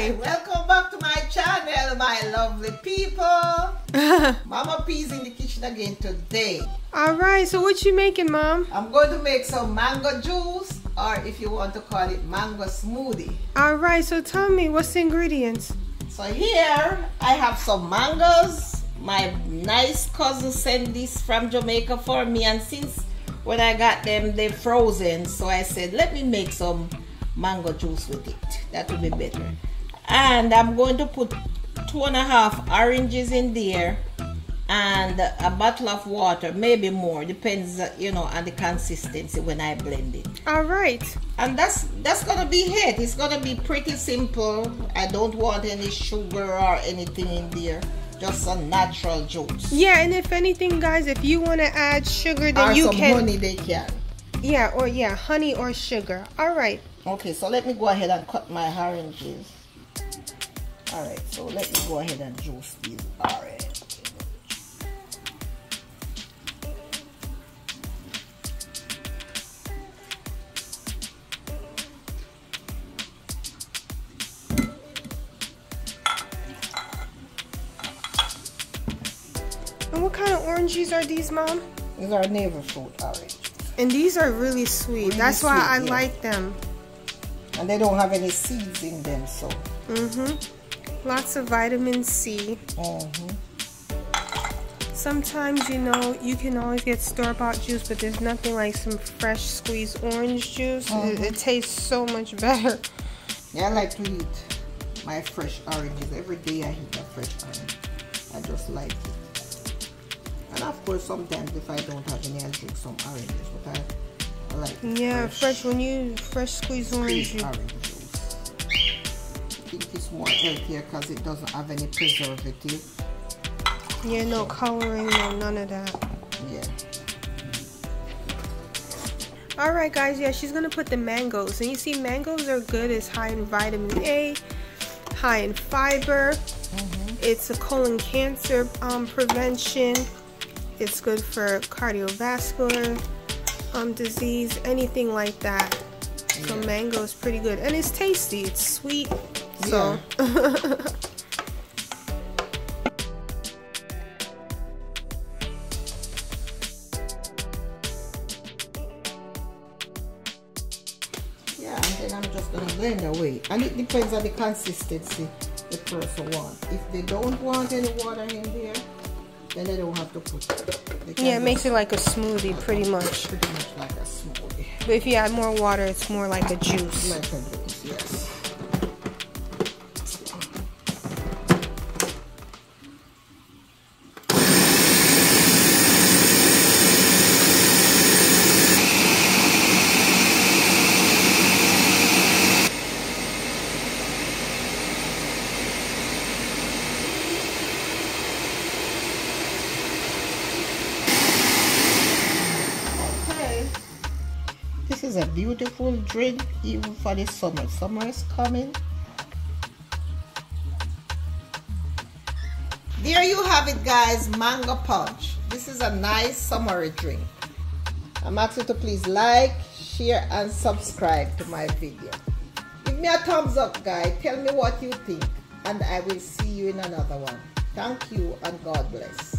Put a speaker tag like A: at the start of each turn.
A: Hi.
B: Welcome back to my channel, my lovely people. Mama P's in the kitchen again today.
A: All right, so what you making, Mom?
B: I'm going to make some mango juice, or if you want to call it mango smoothie.
A: All right, so tell me, what's the ingredients?
B: So here I have some mangoes. My nice cousin sent this from Jamaica for me, and since when I got them, they're frozen, so I said let me make some mango juice with it. That will be better. And I'm going to put 2.5 oranges in there and a bottle of water, maybe more, depends, you know, on the consistency when I blend it.
A: All right.
B: And that's gonna be it. It's gonna be pretty simple. I don't want any sugar or anything in there, just a natural juice.
A: Yeah, and if anything, guys, if you want to add sugar, then
B: or
A: you
B: some
A: can.
B: honey, they can.
A: Yeah, or yeah, honey or sugar. All right.
B: Okay, so let me go ahead and cut my oranges. All right, so let me go ahead and juice these oranges.
A: And what kind of oranges are these, Mom?
B: These are navel fruit oranges.
A: And these are really sweet.
B: Really
A: That's why I
B: sweet, yeah.
A: like them.
B: And they don't have any seeds in them, so.
A: Lots of vitamin C. Sometimes, you know, you can always get store-bought juice, but there's nothing like some fresh squeezed orange juice. It tastes so much better.
B: Yeah, I like to eat my fresh oranges. Every day I eat a fresh orange. I just like it. And of course, sometimes if I don't have any, I drink some oranges. But I like fresh
A: squeezed orange juice.
B: Orange juice. I think it's more healthier because it doesn't have any preservative.
A: Yeah, no coloring, no none of that.
B: Yeah.
A: Alright guys, yeah, she's gonna put the mangoes. And you see, mangoes are good. It's high in vitamin A, high in fiber. It's a colon cancer prevention. It's good for cardiovascular disease, anything like that. So mango is pretty good. And it's tasty. It's sweet. So
B: yeah, and then I'm just gonna blend away. And it depends on the consistency the person wants. If they don't want any water in there, then they don't have to put it.
A: yeah, it makes it like a smoothie, pretty much.
B: Pretty much like a smoothie.
A: But if you add more water, it's more like a juice.
B: Like a juice, yes. This is a beautiful drink even for the summer. Summer is coming. There you have it, guys. Mango punch. This is a nice summery drink. I'm asking you to please like, share and subscribe to my video. Give me a thumbs up, guys. Tell me what you think, and I will see you in another one. Thank you and God bless.